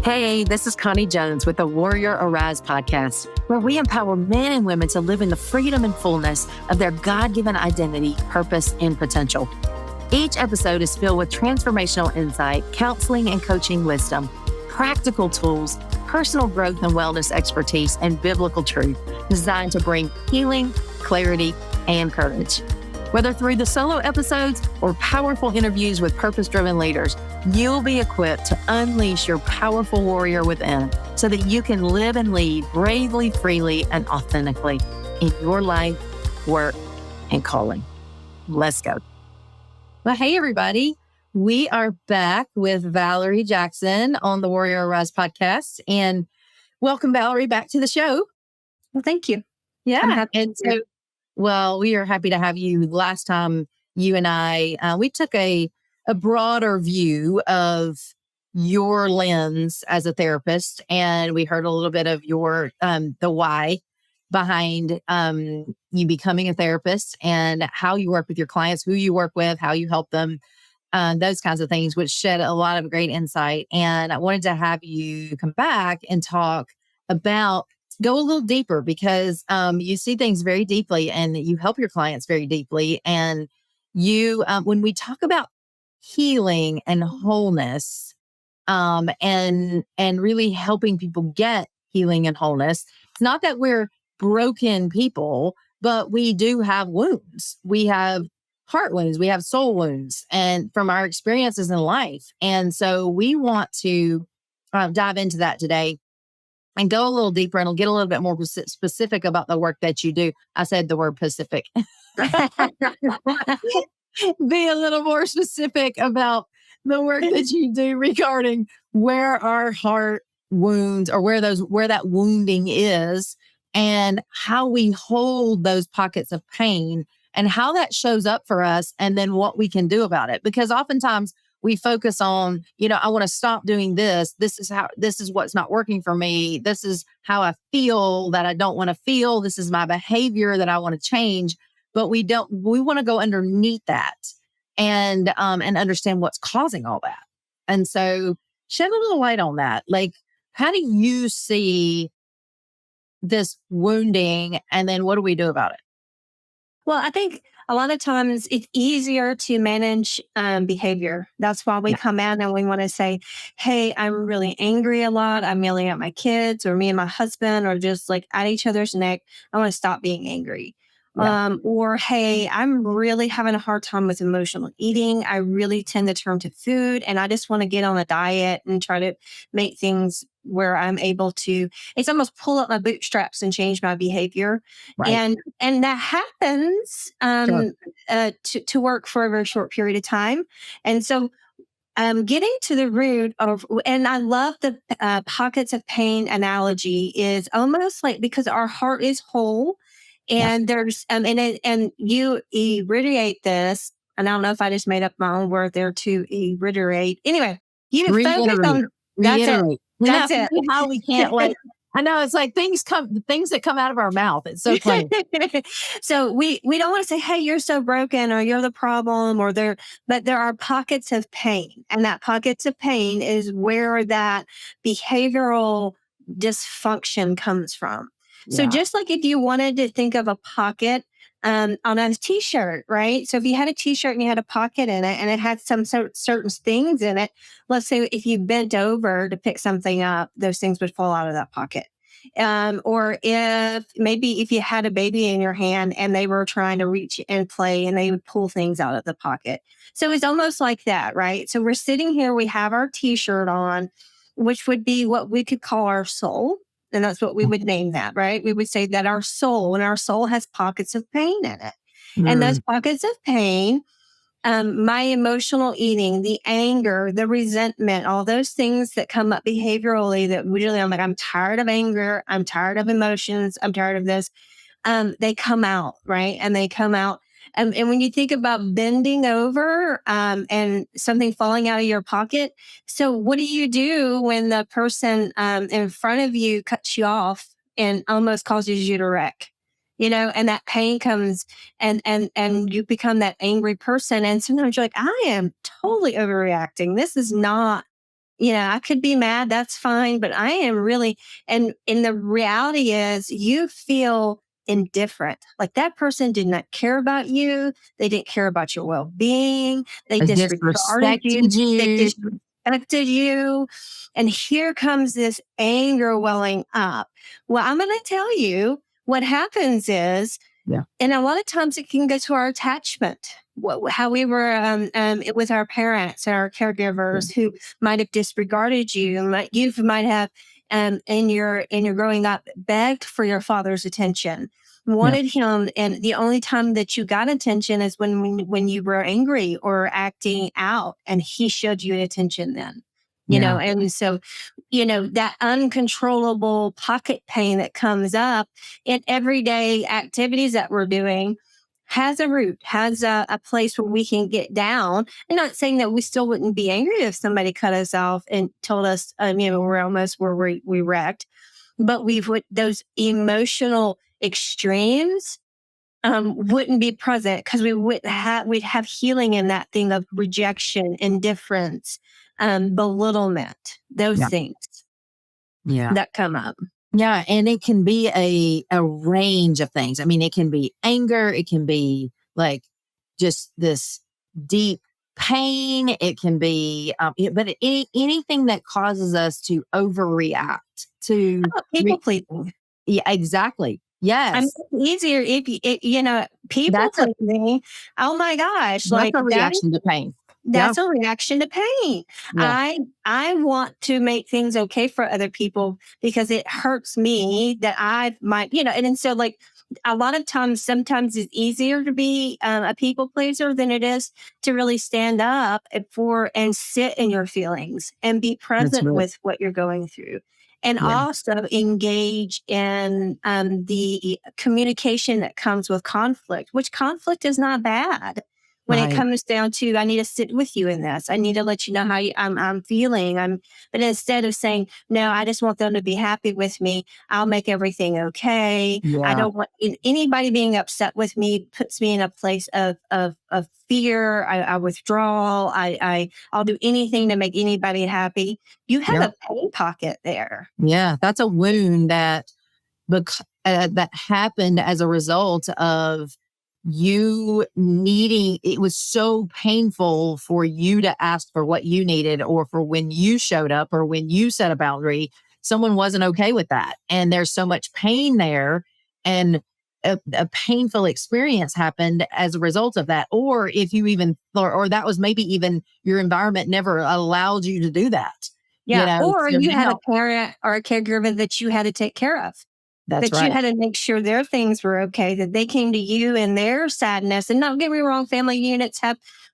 Hey, this is Connie Jones with the Warrior Arise podcast, where we empower men and women to live in the freedom and fullness of their God-given identity, purpose, and potential. Each episode is filled with transformational insight, counseling and coaching wisdom, practical tools, personal growth and wellness expertise, and biblical truth designed to bring healing, clarity, and courage. Whether through the solo episodes or powerful interviews with purpose-driven leaders, you'll be equipped to unleash your powerful warrior within so that you can live and lead bravely, freely, and authentically in your life, work, and calling. Let's go. Well, hey, everybody. We are back with Valerie Jackson on the Warrior Arise podcast. And welcome, Valerie, back to the show. Well, thank you. Yeah. Well, we are happy to have you. Last time you and I, we took a broader view of your lens as a therapist, and we heard a little bit of your, the why behind you becoming a therapist and how you work with your clients, who you work with, how you help them, those kinds of things, which shed a lot of great insight. And I wanted to have you come back and go a little deeper because you see things very deeply and you help your clients very deeply. And you, when we talk about healing and wholeness, and really helping people get healing and wholeness, it's not that we're broken people, but we do have wounds. We have heart wounds, we have soul wounds, and from our experiences in life. And so we want to dive into that today and go a little deeper and get a little bit more specific about the work that you do. I said the word Pacific. Be a little more specific about the work that you do regarding where our heart wounds or where that wounding is and how we hold those pockets of pain and how that shows up for us and then what we can do about it. Because oftentimes we focus on, I want to stop doing this. This is what's not working for me. This is how I feel that I don't want to feel. This is my behavior that I want to change. But we want to go underneath that and understand what's causing all that. And so shed a little light on that. Like, how do you see this wounding? And then what do we do about it? Well, I think a lot of times it's easier to manage behavior. That's why we come in and we want to say, hey, I'm really angry a lot. I'm yelling at my kids or me and my husband or just like at each other's neck. I want to stop being angry. Or, hey, I'm really having a hard time with emotional eating. I really tend to turn to food and I just want to get on a diet and try to make things where I'm able to, it's almost pull up my bootstraps and change my behavior. Right. And that happens to work for a very short period of time. And so getting to the root of, and I love the pockets of pain analogy is almost like because our heart is whole and there's, and you irradiate this. And I don't know if I just made up my own word there to irradiate. Anyway, you focus on, that's it. How we can't I know it's like things that come out of our mouth. It's so funny. So we don't want to say, hey, you're so broken or you're the problem but there are pockets of pain. And that pockets of pain is where that behavioral dysfunction comes from. So just like if you wanted to think of a pocket on a t-shirt, right? So if you had a t-shirt and you had a pocket in it and it had some certain things in it, let's say if you bent over to pick something up, those things would fall out of that pocket. Or if you had a baby in your hand and they were trying to reach and play and they would pull things out of the pocket. So it's almost like that, right? So we're sitting here, we have our t-shirt on, which would be what we could call our soul. And that's what we would name that, right? We would say that our soul has pockets of pain in it. And those pockets of pain, my emotional eating, the anger, the resentment, all those things that come up behaviorally that usually I'm like, I'm tired of anger. I'm tired of emotions. I'm tired of this. They come out, right? And they come out. And when you think about bending over and something falling out of your pocket, so what do you do when the person in front of you cuts you off and almost causes you to wreck? And that pain comes and you become that angry person. And sometimes you're like, I am totally overreacting. This is not I could be mad. That's fine. But I am really, and the reality is you feel indifferent. Like that person did not care about you. They didn't care about your well being. They I disregarded you. disrespected They you. disrespected you. And here comes this anger welling up. Well, I'm going to tell you what happens is, Yeah. and a lot of times it can go to our attachment, how we were with our parents and our Yeah. caregivers who might have disregarded you. You might have, in your growing up, begged for your father's attention, Yeah. wanted him, and the only time that you got attention is when you were angry or acting out, and he showed you attention then. Yeah. And so that uncontrollable pocket pain that comes up in everyday activities that we're doing has a root, has a place where we can get down. I'm not saying that we still wouldn't be angry if somebody cut us off and told us, we're almost where we wrecked, but those emotional extremes wouldn't be present because we'd have healing in that thing of rejection, indifference, belittlement, those Yeah. things Yeah. that come up. Yeah, and it can be a range of things. I mean, it can be anger, it can be like just this deep pain, it can be but anything that causes us to overreact to People re- pleasing. yeah, exactly. I mean, Yes. it's easier if people That's a pleasing. Oh my gosh, that's like a that. reaction to pain. Yeah. That's a reaction to pain. Yeah. I want to make things okay for other people because it hurts me that I might, and then so like a lot of times, sometimes it's easier to be a people pleaser than it is to really stand up and sit in your feelings and be That's present really with what you're going through. And yeah. also engage in the communication that comes with conflict, which conflict is not bad when it Right. comes down to I need to sit with you in this. I need to let you know how I'm feeling. But instead of saying no, I just want them to be happy with me. I'll make everything okay. I Yeah. don't want anybody being upset with me. Puts me in a place of fear. I withdraw. I'll do anything to make anybody happy. You have Yeah. a pain pocket there. Yeah. That's a wound that happened as a result of you needing it was so painful for you to ask for what you needed or for when you showed up or when you set a boundary someone wasn't okay with that and there's so much pain there and a painful experience happened as a result of that or if you even or that was maybe even your environment never allowed you to do that Yeah. Or so you had a now parent or a caregiver that you had to take care of, that's that you right had to make sure their things were okay, that they came to you in their sadness. And don't get me wrong, family units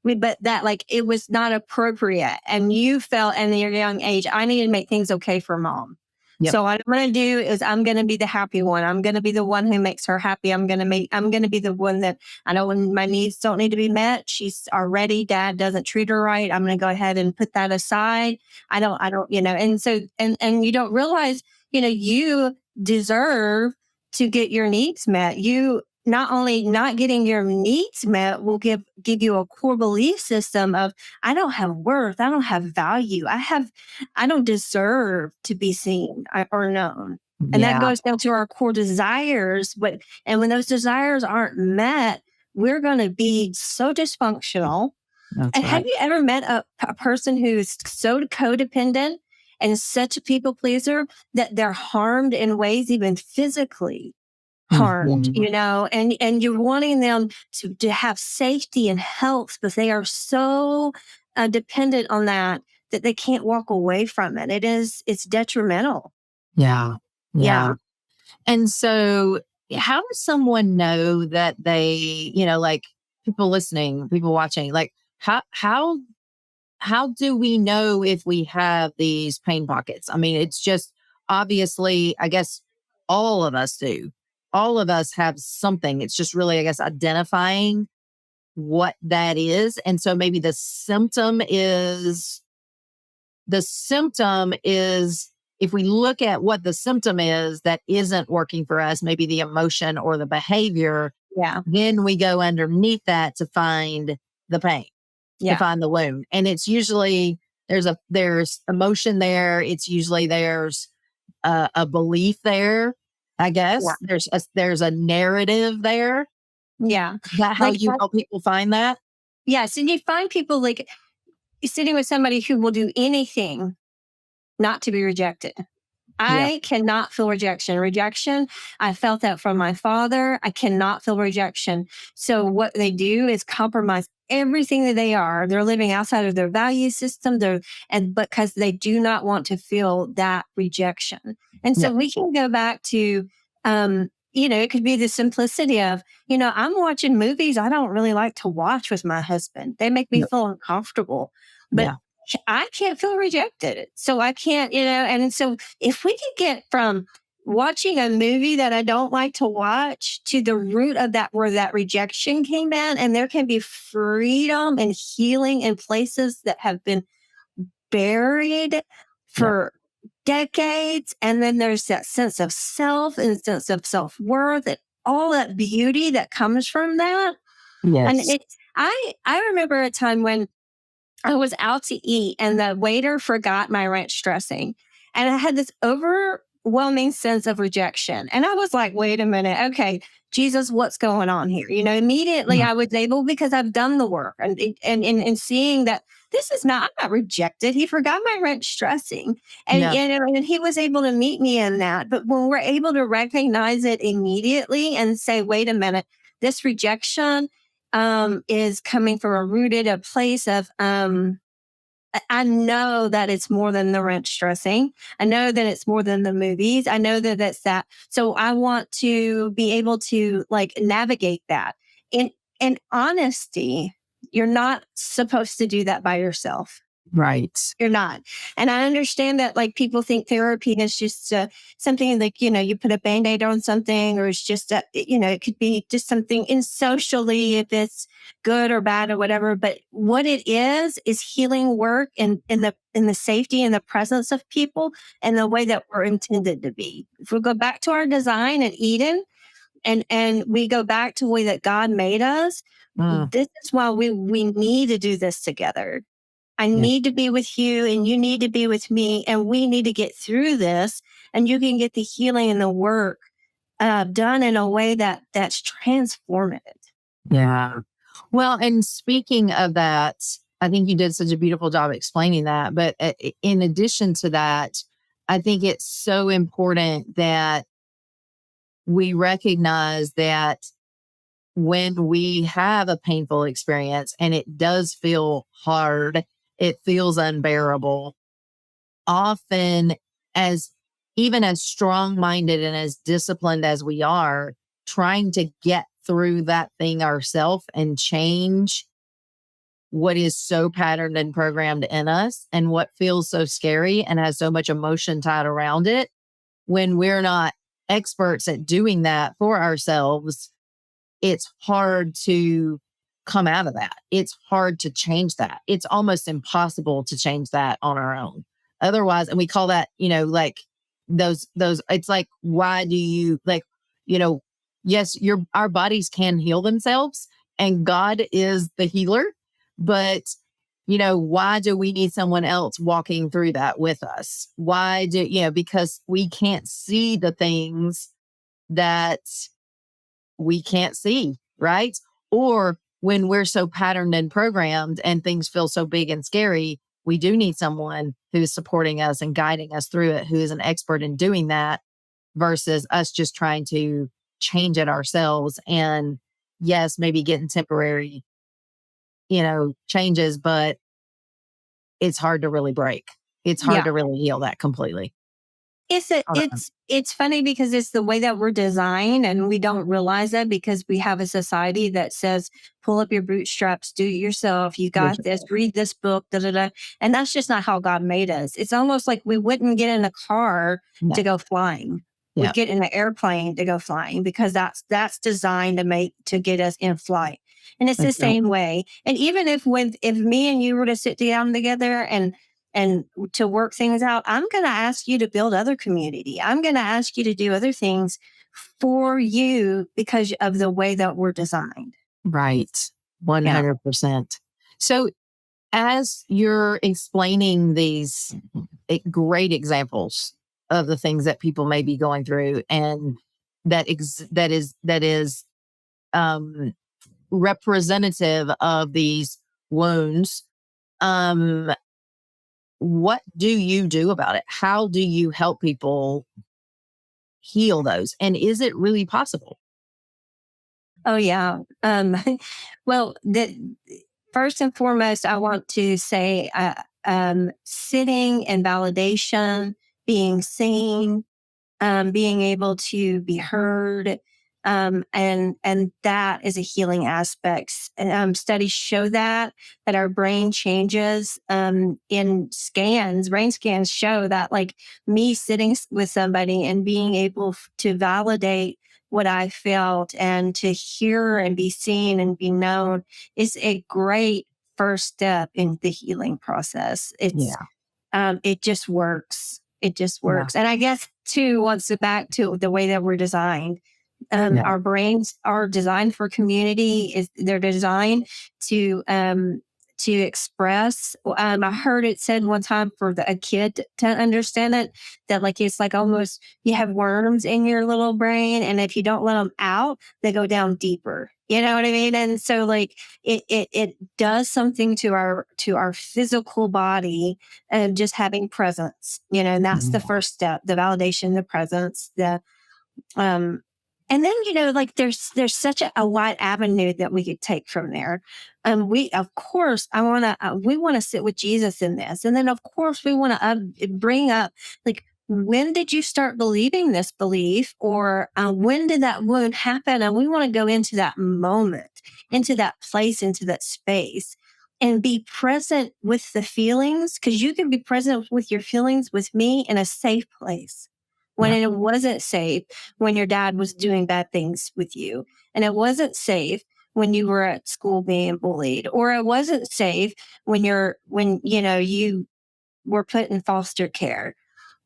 but that like it was not appropriate. And you felt in your young age, I need to make things okay for mom. yep So what I'm going to do is I'm going to be the happy one. I'm going to be the one who makes her happy. I'm going to be the one that I know when my needs don't need to be met. She's already, dad doesn't treat her right. I'm going to go ahead and put that aside. I don't, and so, and you don't realize, you deserve to get your needs met. You not only not getting your needs met will give you a core belief system of I don't have worth, I don't have value, I don't deserve to be seen or known. And that yeah goes down to our core desires. And when those desires aren't met, we're going to be so dysfunctional. that's And have right you ever met a person who's so codependent and such a people pleaser that they're harmed in ways even physically harmed, Mhm. and you're wanting them to have safety and health, but they are so dependent on that they can't walk away from it. It's detrimental. Yeah. Yeah. Yeah. And so, how does someone know that like people listening, people watching, like how do we know if we have these pain pockets? I mean, it's just obviously, I guess all of us do. All of us have something. It's just really, I guess, identifying what that is. And so maybe the symptom is if we look at what the symptom is that isn't working for us, maybe the emotion or the behavior, Yeah. then we go underneath that to find the pain, to Yeah. find the wound. And it's usually there's emotion there. It's usually there's a belief there. I Yeah. guess there's a narrative there. Yeah. Is that how Like, you help people find that? yes. And you find people like sitting with somebody who will do anything not to be rejected. Yeah. I cannot feel rejection. Rejection, I felt that from my father. I cannot feel rejection. So what they do is compromise everything that they are. They're living outside of their value system. And because they do not want to feel that rejection. And Yeah. so we can go back to it could be the simplicity of, I'm watching movies I don't really like to watch with my husband. They make me Yeah. feel uncomfortable. But Yeah. I can't feel rejected. So I can't, and so if we could get from watching a movie that I don't like to watch to the root of that, where that rejection came in, and there can be freedom and healing in places that have been buried Yeah. for decades. And then there's that sense of self and sense of self worth and all that beauty that comes from that. And Yes. I remember a time when I was out to eat and the waiter forgot my ranch dressing. And I had this overwhelming sense of rejection. And I was like, wait a minute. Okay, Jesus, what's going on here? Immediately Mm. I was able, because I've done the work and seeing that this is not, I'm not rejected. He forgot my ranch dressing. And, Yeah. and he was able to meet me in that. But when we're able to recognize it immediately and say, wait a minute, this rejection is coming from a place of I know that it's more than the ranch dressing. I know that it's more than the movies. I know that it's that. So I want to be able to like navigate that in honesty. You're not supposed to do that by yourself. Right. You're not. And I understand that like people think therapy is just something like, you put a band-aid on something, or it's just, it could be just something in socially, if it's good or bad or whatever. But what it is healing work in the safety and the presence of people and the way that we're intended to be. If we go back to our design in Eden, and we go back to the way that God made us, Mm. this is why we need to do this together. I Yeah. need to be with you and you need to be with me, and we need to get through this, and you can get the healing and the work done in a way that's transformative. Yeah. Well, and speaking of that, I think you did such a beautiful job explaining that. But in addition to that, I think it's so important that we recognize that when we have a painful experience and it does feel hard, it feels unbearable, often as even as strong minded and as disciplined as we are, trying to get through that thing ourselves and change what is so patterned and programmed in us and what feels so scary and has so much emotion tied around it, when we're not experts at doing that for ourselves, it's hard to come out of that. It's hard to change that. It's almost impossible to change that on our own. Otherwise, and we call that, like it's like, why do you like, you know, yes, our bodies can heal themselves and God is the healer, but why do we need someone else walking through that with us? Why do, because we can't see the things that we can't see, right? Or when we're so patterned and programmed and things feel so big and scary, we do need someone who's supporting us and guiding us through it, who is an expert in doing that versus us just trying to change it ourselves. And yes, maybe getting temporary, changes, but it's hard to really break. It's hard Yeah. to really heal that completely. I don't know. It's funny because it's the way that we're designed, and we don't realize that because we have a society that says pull up your bootstraps, do it yourself, you There's- got this, read this book, da da da. And that's just not how God made us. It's almost like we wouldn't get in a car No. to go flying. Yeah. We'd get in an airplane to go flying because that's designed to get us in flight. And it's the That's right. same way. And even if me and you were to sit down together and to work things out, I'm going to ask you to build other community. I'm going to ask you to do other things for you because of the way that we're designed. Right. Yeah. 100%. So As you're explaining these great examples of the things that people may be going through, and that is um, representative of these wounds, um, what do you do about it? How do you help people heal those? And is it really possible? Oh yeah. Well, first and foremost, I want to say, sitting and validation, being seen, being able to be heard, and that is a healing aspect. Studies show that our brain changes, in scans. Brain scans show that, like, me sitting with somebody and being able to validate what I felt and to hear and be seen and be known is a great first step in the healing process. Yeah. It just works. It just Yeah. works. And I guess too, once back to the way that we're designed, Yeah. our brains are designed for community. Is they're designed to express. I heard it said one time for a kid to understand it, that like it's like almost you have worms in your little brain, and if you don't let them out, they go down deeper. You know what I mean? And so like it does something to our physical body, and just having presence. And that's the Mhm. first step: the validation, the presence, the um, and then like there's such a wide avenue that we could take from there. We of course I want to we want to sit with Jesus in this, and then of course we want to bring up, like, when did you start believing this belief, or when did that wound happen? And we want to go into that moment, into that place, into that space, and be present with the feelings, because you can be present with your feelings with me in a safe place when Yeah. it wasn't safe, when your dad was doing bad things with you. And it wasn't safe when you were at school being bullied, or it wasn't safe when you were put in foster care.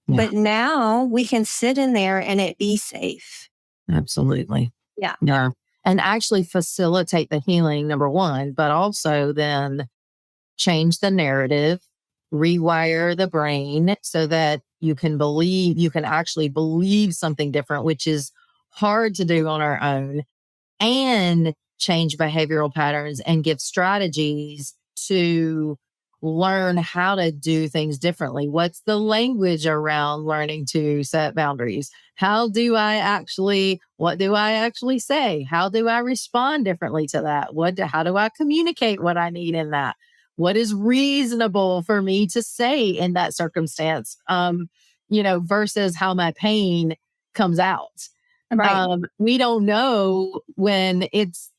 Yeah. But now we can sit in there and it be safe. Absolutely. Yeah. Yeah. And actually facilitate the healing, number one, but also then change the narrative, rewire the brain so that you can actually believe something different, which is hard to do on our own, and change behavioral patterns and give strategies to learn how to do things differently. What's the language around learning to set boundaries? What do I actually say? How do I respond differently to that? How do I communicate what I need in that? What is reasonable for me to say in that circumstance? Versus how my pain comes out. Right. We don't know when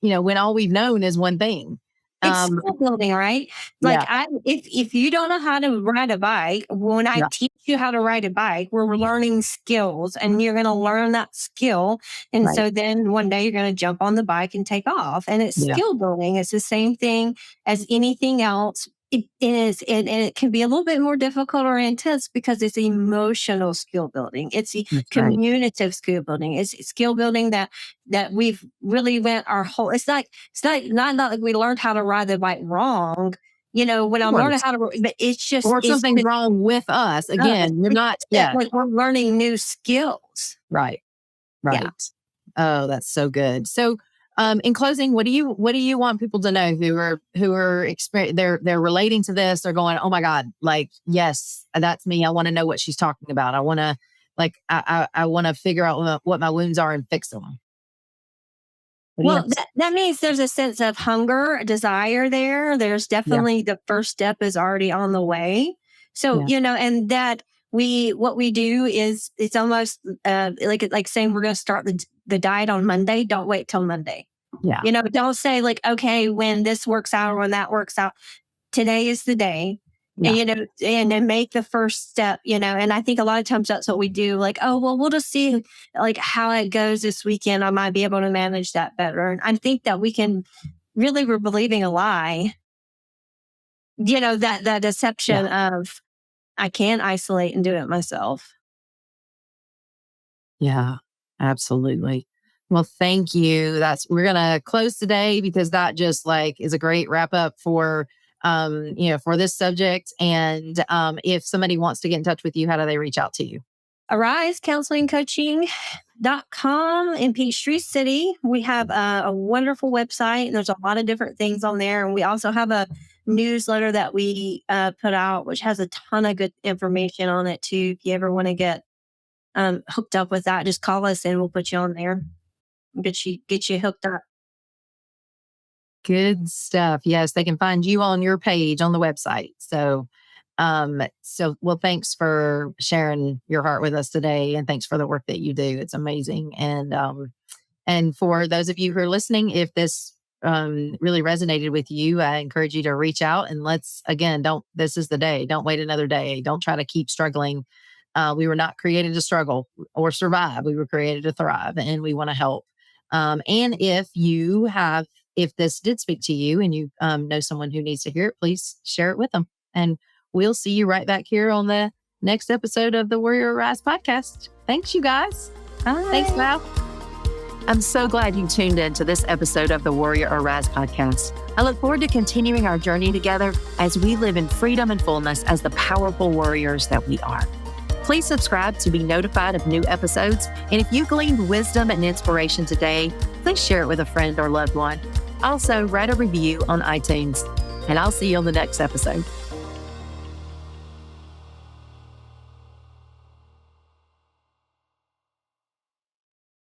when all we've known is one thing. It's Um, skill building, right? Like, yeah, if you don't know how to ride a bike, when I yeah, teach you how to ride a bike, we're learning skills, and you're going to learn that skill. And right. so then one day you're going to jump on the bike and take off. And it's Yeah, skill building. It's the same thing as anything else. It is, and it can be a little bit more difficult or intense because it's emotional skill building. It's the that's right. communicative skill building. It's skill building that we've really went our whole. It's not like we learned how to ride the bike wrong. When Of I'm learning course. how to, but Or it's something's just wrong with us. us. Again, you're It's not, just that yeah, we're learning new skills. right, Yeah. right. Oh, that's so good. So, in closing, what do you want people to know who are they're relating to this? They're going, oh my God, like, yes, that's me. I want to know what she's talking about. I want to, like, I want to figure out what my wounds are and fix them. What do you Well, have to say? that means there's a sense of hunger, a desire there. There's Yeah, definitely the first step is already on the way. So, yeah, and that what we do is it's almost like saying we're going to start the diet on Monday. Don't wait till Monday. yeah, Don't say like, okay, when this works out or when that works out. Today is the day. And yeah. and then make the first step. And I think a lot of times that's what we do, like, oh well, we'll just see like how it goes this weekend. I might be able to manage that better. And I think that we're believing a lie, that Yeah. deception of I can isolate and do it myself. Yeah, absolutely. Well, thank you. We're going to close today because that just like is a great wrap up for for this subject. And if somebody wants to get in touch with you, how do they reach out to you? arisecounselingcoaching.com in Peachtree City. We have a wonderful website, and there's a lot of different things on there. And we also have a newsletter that we put out, which has a ton of good information on it too. If you ever want to get hooked up with that, just call us and we'll put you on there. Get you hooked up. Good stuff. Yes, they can find you on your page on the website. Well, thanks for sharing your heart with us today, and thanks for the work that you do. It's amazing. And for those of you who are listening, if this really resonated with you, I encourage you to reach out and this is the day. Don't wait another day. Don't try to keep struggling. We were not created to struggle or survive. We were created to thrive, and we want to help. And if this did speak to you and you know someone who needs to hear it, please share it with them. And we'll see you right back here on the next episode of the Warrior Arise podcast. Thanks, you guys. Bye. Thanks, Val. I'm so glad you tuned in to this episode of the Warrior Arise podcast. I look forward to continuing our journey together as we live in freedom and fullness as the powerful warriors that we are. Please subscribe to be notified of new episodes. And if you gleaned wisdom and inspiration today, please share it with a friend or loved one. Also, write a review on iTunes. And I'll see you on the next episode.